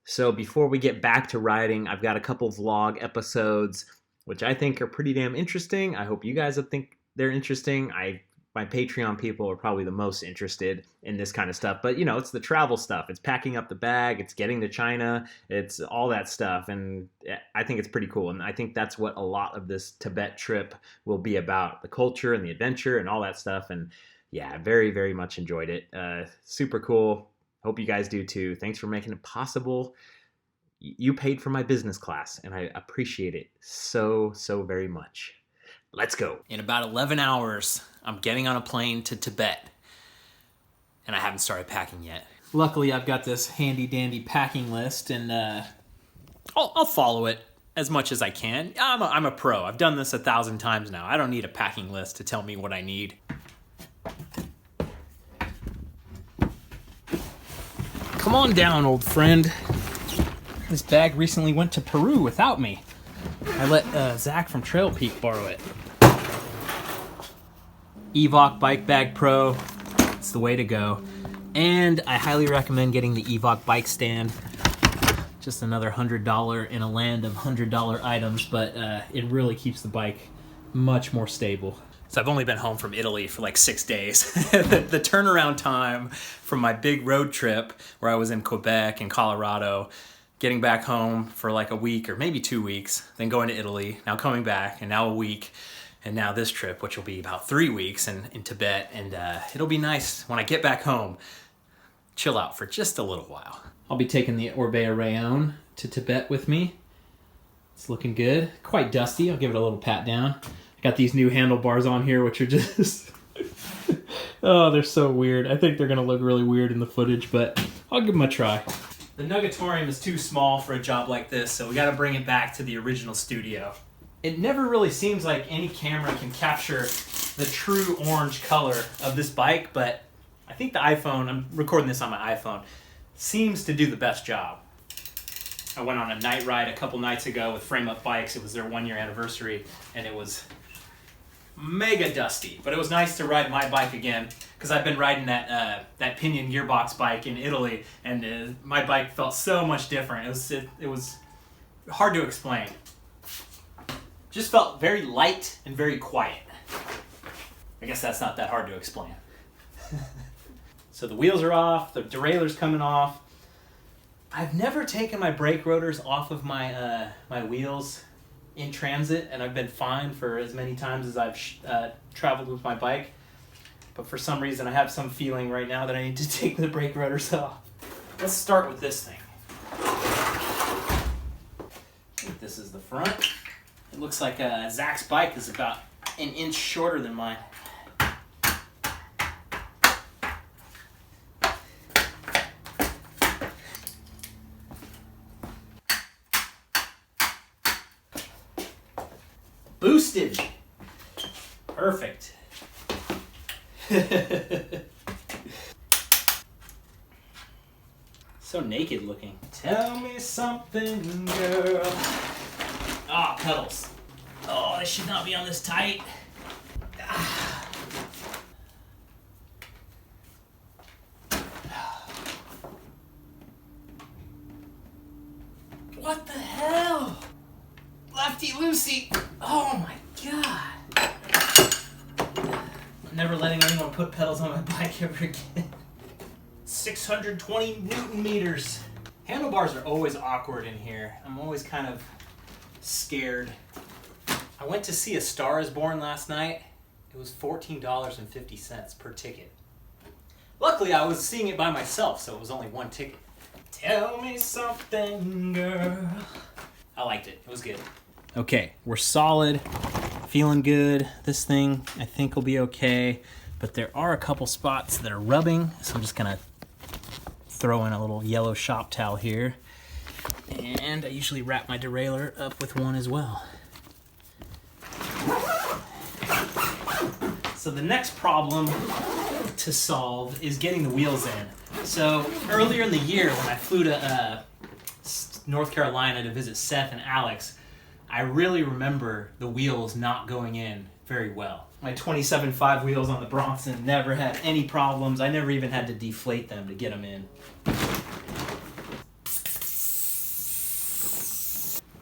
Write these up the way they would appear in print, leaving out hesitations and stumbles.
So before we get back to riding, I've got a couple vlog episodes which I think are pretty damn interesting. I hope you guys will think they're interesting. My Patreon people are probably the most interested in this kind of stuff. But, it's the travel stuff. It's packing up the bag. It's getting to China. It's all that stuff. And I think it's pretty cool. And I think that's what a lot of this Tibet trip will be about, the culture and the adventure and all that stuff. And yeah, very, very much enjoyed it. Super cool. Hope you guys do too. Thanks for making it possible. You paid for my business class, and I appreciate it so, so very much. Let's go. In about 11 hours, I'm getting on a plane to Tibet, and I haven't started packing yet. Luckily, I've got this handy-dandy packing list, and I'll follow it as much as I can. I'm a pro. I've done this 1,000 times now. I don't need a packing list to tell me what I need. Come on down, old friend. This bag recently went to Peru without me. I let Zach from Trail Peak borrow it. Evoc Bike Bag Pro, it's the way to go. And I highly recommend getting the Evoc bike stand. Just another $100 in a land of $100 items, but it really keeps the bike much more stable. So I've only been home from Italy for like 6 days. The turnaround time from my big road trip where I was in Quebec and Colorado, getting back home for like a week or maybe 2 weeks, then going to Italy, now coming back, and now a week, and now this trip, which will be about 3 weeks in Tibet, and it'll be nice when I get back home, chill out for just a little while. I'll be taking the Orbea Rayon to Tibet with me. It's looking good. Quite dusty. I'll give it a little pat down. I got these new handlebars on here, which are just... oh, they're so weird. I think they're going to look really weird in the footage, but I'll give them a try. The Nugatorium is too small for a job like this, so we got to bring it back to the original studio. It never really seems like any camera can capture the true orange color of this bike, but I think the iPhone, I'm recording this on my iPhone, seems to do the best job. I went on a night ride a couple nights ago with Frame Up Bikes. It was their 1-year anniversary, and it was mega dusty, but it was nice to ride my bike again because I've been riding that pinion gearbox bike in Italy, and my bike felt so much different. It was hard to explain. Just felt very light and very quiet. I guess that's not that hard to explain. So the wheels are off, the derailleur's coming off. I've never taken my brake rotors off of my my wheels in transit, and I've been fine for as many times as I've traveled with my bike. But for some reason, I have some feeling right now that I need to take the brake rotors off. Let's start with this thing. I think this is the front. It looks like Zach's bike is about an inch shorter than mine. Boosted. Perfect. So naked looking. Tell me something, girl. Ah, pedals. Oh, they should not be on this tight. Ah. What the hell? Lefty loosey. Oh my god. I'm never letting anyone put pedals on my bike ever again. 620 Newton meters. Handlebars are always awkward in here. I'm always kind of scared. I went to see A Star Is Born last night. It was $14.50 per ticket. Luckily, I was seeing it by myself, so it was only one ticket. Tell me something, girl. I liked it. It was good. Okay, we're solid, feeling good. This thing I think will be okay, but there are a couple spots that are rubbing, so I'm just gonna throw in a little yellow shop towel here. And I usually wrap my derailleur up with one as well. So the next problem to solve is getting the wheels in. So earlier in the year when I flew to North Carolina to visit Seth and Alex, I really remember the wheels not going in very well. My 27.5 wheels on the Bronson never had any problems. I never even had to deflate them to get them in.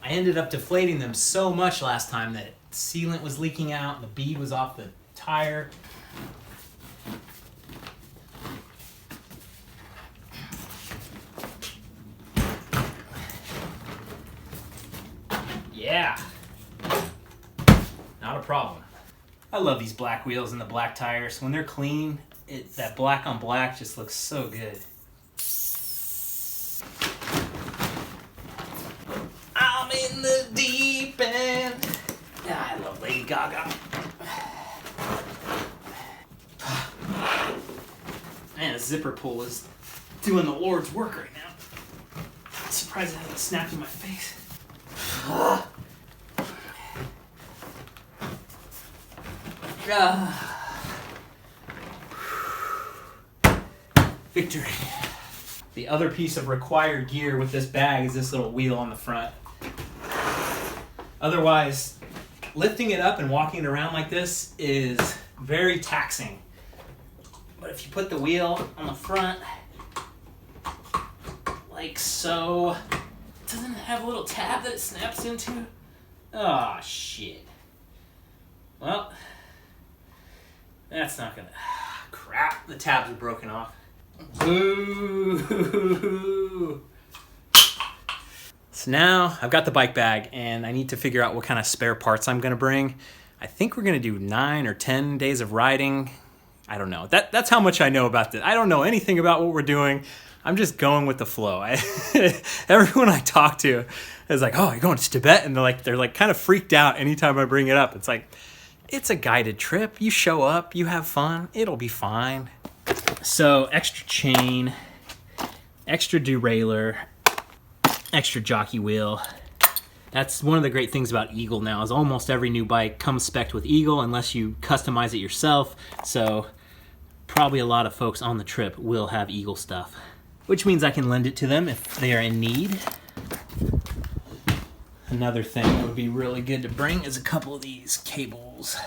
I ended up deflating them so much last time that sealant was leaking out and the bead was off the tire. Yeah, not a problem. I love these black wheels and the black tires. When they're clean, that black on black just looks so good. I'm in the deep end. Yeah, I love Lady Gaga. Man, a zipper pull is doing the Lord's work right now. I'm surprised it hasn't snapped in my face. Victory. The other piece of required gear with this bag is this little wheel on the front. Otherwise, lifting it up and walking it around like this is very taxing. But if you put the wheel on the front, like so, doesn't it have a little tab that it snaps into? Oh, shit. Well, that's not gonna... Crap, the tabs are broken off. Ooh. So now I've got the bike bag and I need to figure out what kind of spare parts I'm gonna bring. I think we're gonna do 9 or 10 days of riding. I don't know. That's how much I know about this. I don't know anything about what we're doing. I'm just going with the flow. Everyone I talk to is like, "Oh, you're going to Tibet?" And they're like kind of freaked out anytime I bring it up. It's like, it's a guided trip. You show up, you have fun, it'll be fine. So extra chain, extra derailleur, extra jockey wheel. That's one of the great things about Eagle now is almost every new bike comes spec'd with Eagle unless you customize it yourself. So probably a lot of folks on the trip will have Eagle stuff, which means I can lend it to them if they are in need. Another thing that would be really good to bring is a couple of these cables.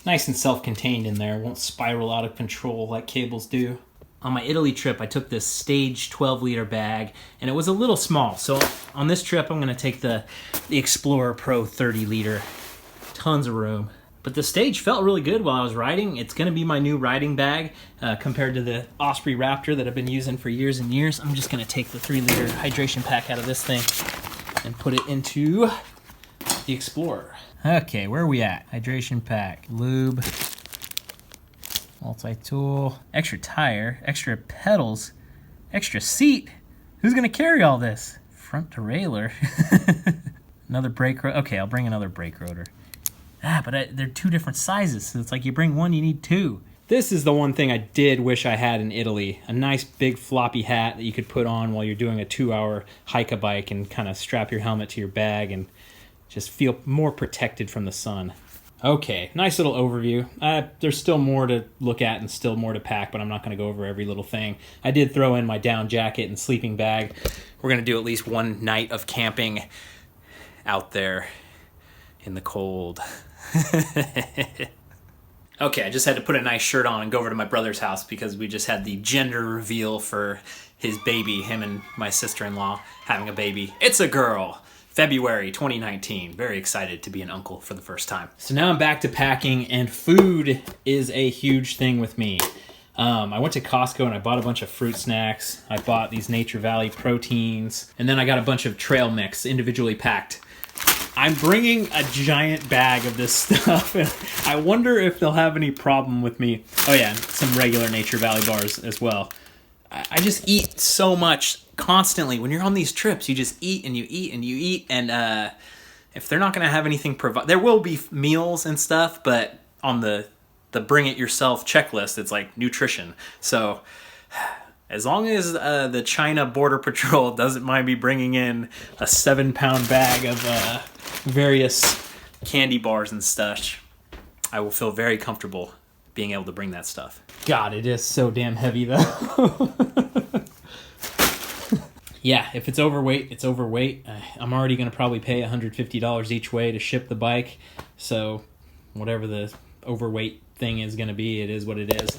Nice and self-contained in there, won't spiral out of control like cables do. On my Italy trip, I took this Stage 12-liter bag, and it was a little small. So on this trip, I'm gonna take the Explorer Pro 30-liter. Tons of room. But the Stage felt really good while I was riding. It's gonna be my new riding bag compared to the Osprey Raptor that I've been using for years and years. I'm just gonna take the 3-liter hydration pack out of this thing and put it into the Explorer. Okay, where are we at? Hydration pack, lube, multi-tool, extra tire, extra pedals, extra seat. Who's gonna carry all this? Front derailleur. Another brake rotor. Okay, I'll bring another brake rotor. But they're 2 different sizes, so it's like you bring one, you need 2. This is the one thing I did wish I had in Italy. A nice big floppy hat that you could put on while you're doing a 2-hour hike-a-bike and kind of strap your helmet to your bag and just feel more protected from the sun. Okay, nice little overview. There's still more to look at and still more to pack, but I'm not gonna go over every little thing. I did throw in my down jacket and sleeping bag. We're gonna do at least one night of camping out there in the cold. Okay, I just had to put a nice shirt on and go over to my brother's house because we just had the gender reveal for his baby, him and my sister-in-law having a baby. It's a girl. February 2019. Very excited to be an uncle for the first time. So now I'm back to packing, and food is a huge thing with me. I went to Costco and I bought a bunch of fruit snacks. I bought these Nature Valley proteins, and then I got a bunch of trail mix individually packed. I'm bringing a giant bag of this stuff, and I wonder if they'll have any problem with me. Oh yeah, some regular Nature Valley bars as well. I just eat so much constantly. When you're on these trips, you just eat and you eat and you eat, and if they're not going to have anything provided, there will be meals and stuff, but on the bring it yourself checklist, it's like nutrition. So as long as the China Border Patrol doesn't mind me bringing in a 7-pound bag of various candy bars and stuff, I will feel very comfortable being able to bring that stuff. God, it is so damn heavy though. Yeah, if it's overweight, it's overweight. I'm already going to probably pay $150 each way to ship the bike. So whatever the overweight thing is going to be, it is what it is.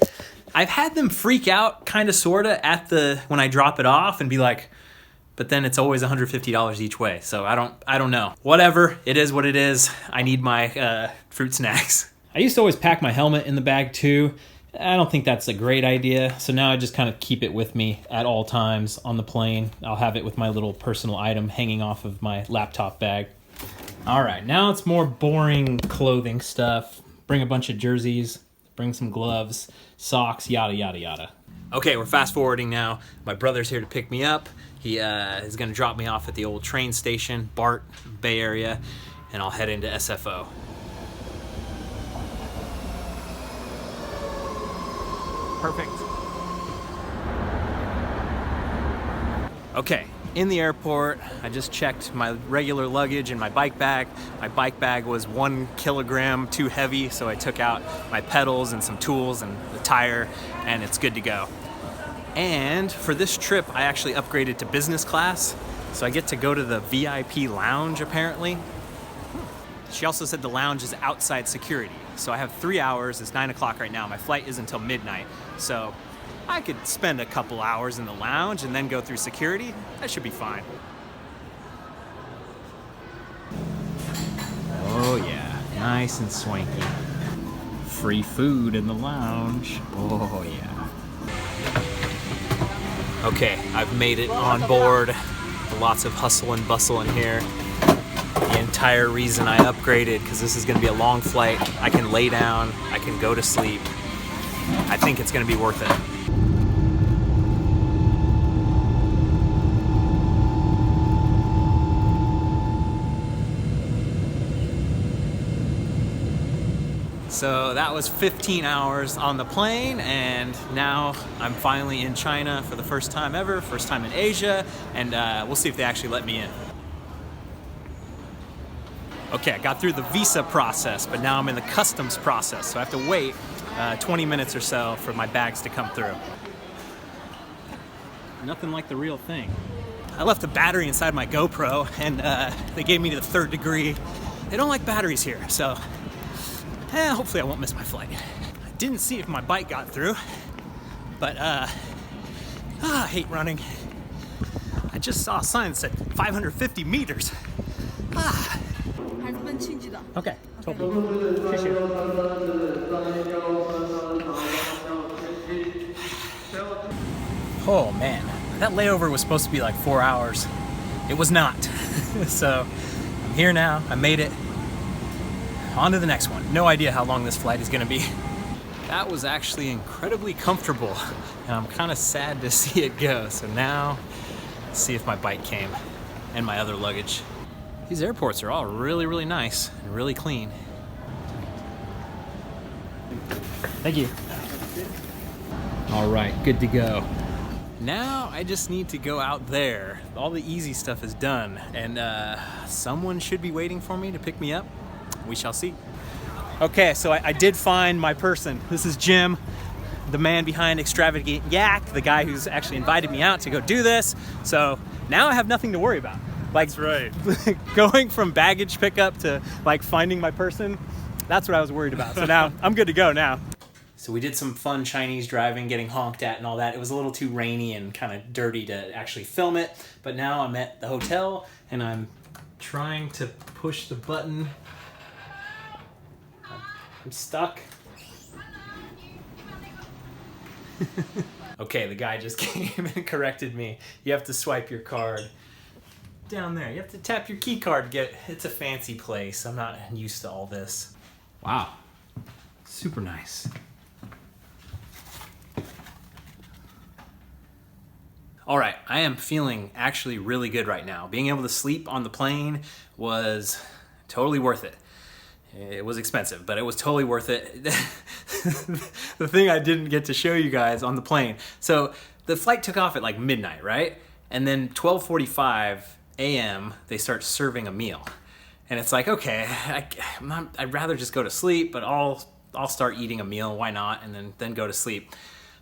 I've had them freak out kind of sort of when I drop it off and be like, but then it's always $150 each way. So I don't know. Whatever, it is what it is. I need my fruit snacks. I used to always pack my helmet in the bag too. I don't think that's a great idea. So now I just kind of keep it with me at all times on the plane. I'll have it with my little personal item hanging off of my laptop bag. All right, now it's more boring clothing stuff. Bring a bunch of jerseys, bring some gloves, socks, yada, yada, yada. Okay, we're fast forwarding now. My brother's here to pick me up. He is gonna drop me off at the old train station, BART, Bay Area, and I'll head into SFO. Perfect. Okay, in the airport, I just checked my regular luggage in my bike bag. My bike bag was 1 kilogram too heavy, so I took out my pedals and some tools and the tire, and it's good to go. And for this trip, I actually upgraded to business class, so I get to go to the VIP lounge apparently. She also said the lounge is outside security. So I have 3 hours, it's 9 o'clock right now. My flight is until midnight. So I could spend a couple hours in the lounge and then go through security. That should be fine. Oh yeah, nice and swanky. Free food in the lounge. Oh yeah. Okay, I've made it on board. Lots of hustle and bustle in here. The entire reason I upgraded, because this is going to be a long flight. I can lay down, I can go to sleep. I think it's going to be worth it. So that was 15 hours on the plane, and now I'm finally in China for the first time ever, first time in Asia, and we'll see if they actually let me in. Okay, I got through the visa process, but now I'm in the customs process, so I have to wait 20 minutes or so for my bags to come through. Nothing like the real thing. I left the battery inside my GoPro, and they gave me the 3rd degree. They don't like batteries here, so hopefully I won't miss my flight. I didn't see if my bike got through, but I hate running. I just saw a sign that said 550 meters. Okay, totally. Oh man, that layover was supposed to be like 4 hours. It was not. So I'm here now, I made it. On to the next one. No idea how long this flight is gonna be. That was actually incredibly comfortable, and I'm kind of sad to see it go. So now, let's see if my bike came and my other luggage. These airports are all really, really nice and really clean. Thank you. All right, good to go. Now I just need to go out there. All the easy stuff is done, and someone should be waiting for me to pick me up. We shall see. Okay, so I did find my person. This is Jim, the man behind Extravagant Yak, the guy who's actually invited me out to go do this. So now I have nothing to worry about. Like, that's right. Going from baggage pickup to like finding my person, that's what I was worried about. So now I'm good to go now. So we did some fun Chinese driving, getting honked at and all that. It was a little too rainy and kind of dirty to actually film it. But now I'm at the hotel and I'm trying to push the button. I'm stuck. Okay, the guy just came and corrected me. You have to swipe your card down there. You have to tap your key card to get, it's a fancy place. I'm not used to all this. Wow, super nice. All right, I am feeling actually really good right now. Being able to sleep on the plane was totally worth it. It was expensive, but it was totally worth it. The thing I didn't get to show you guys on the plane. So the flight took off at like midnight, right? And then 12:45 a.m. they start serving a meal. And it's like, okay, I'd rather just go to sleep, but I'll start eating a meal, why not? And then go to sleep.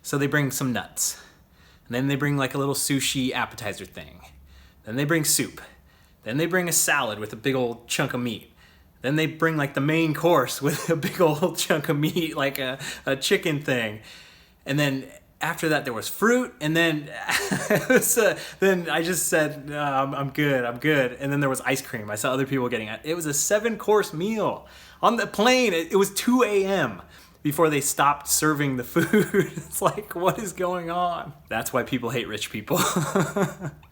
So they bring some nuts. And then they bring like a little sushi appetizer thing. Then they bring soup. Then they bring a salad with a big old chunk of meat. Then they bring like the main course with a big old chunk of meat, like a chicken thing. And then After that, there was fruit, and then then I just said, no, I'm good. And then there was ice cream. I saw other people getting it. It was a 7-course meal. On the plane, it was 2 a.m. before they stopped serving the food. It's like, what is going on? That's why people hate rich people.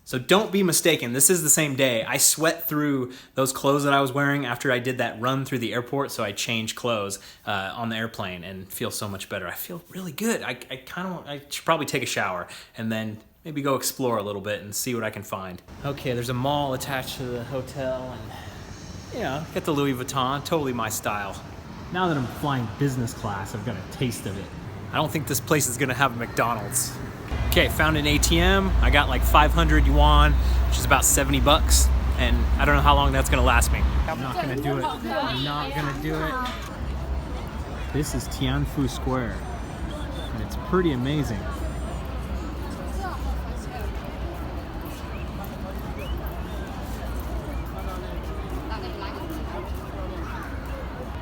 So don't be mistaken, this is the same day. I sweat through those clothes that I was wearing after I did that run through the airport, so I changed clothes on the airplane and feel so much better. I feel really good. I should probably take a shower and then maybe go explore a little bit and see what I can find. Okay, there's a mall attached to the hotel, and get the Louis Vuitton, totally my style. Now that I'm flying business class, I've got a taste of it. I don't think this place is gonna have a McDonald's. Okay, found an ATM. I got like 500 yuan, which is about 70 bucks. And I don't know how long that's gonna last me. I'm not gonna do it. I'm not gonna do it. This is Tianfu Square, and it's pretty amazing.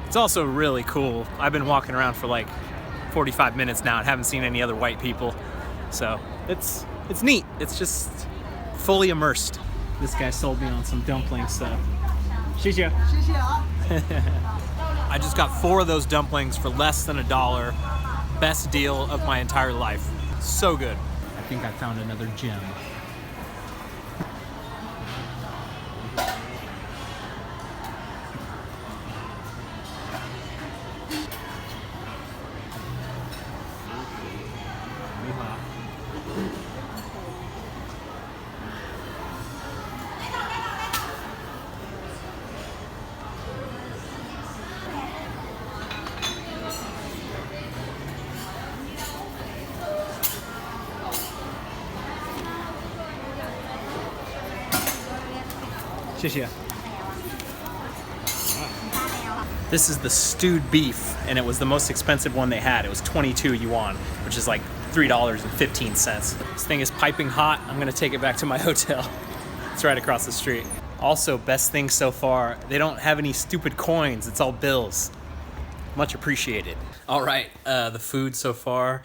It's also really cool. I've been walking around for like 45 minutes now and haven't seen any other white people. So it's neat. It's just fully immersed. This guy sold me on some dumpling stuff. Xie I just got 4 of those dumplings for less than $1. Best deal of my entire life. So good. I think I found another gem. This is the stewed beef, and it was the most expensive one they had. It was 22 yuan, which is like $3.15. This thing is piping hot. I'm gonna take it back to my hotel. It's right across the street. Also, best thing so far, they don't have any stupid coins. It's all bills. Much appreciated. All right, the food so far,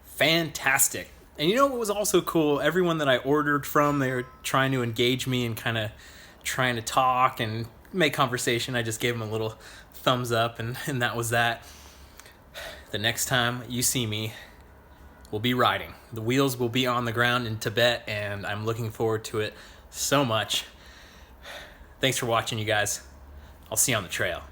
fantastic. And you know what was also cool? Everyone that I ordered from, they were trying to engage me and kind of trying to talk and make conversation. I just gave them a little thumbs up, and that was that. The next time you see me, we'll be riding. The wheels will be on the ground in Tibet, and I'm looking forward to it so much. Thanks for watching, you guys. I'll see you on the trail.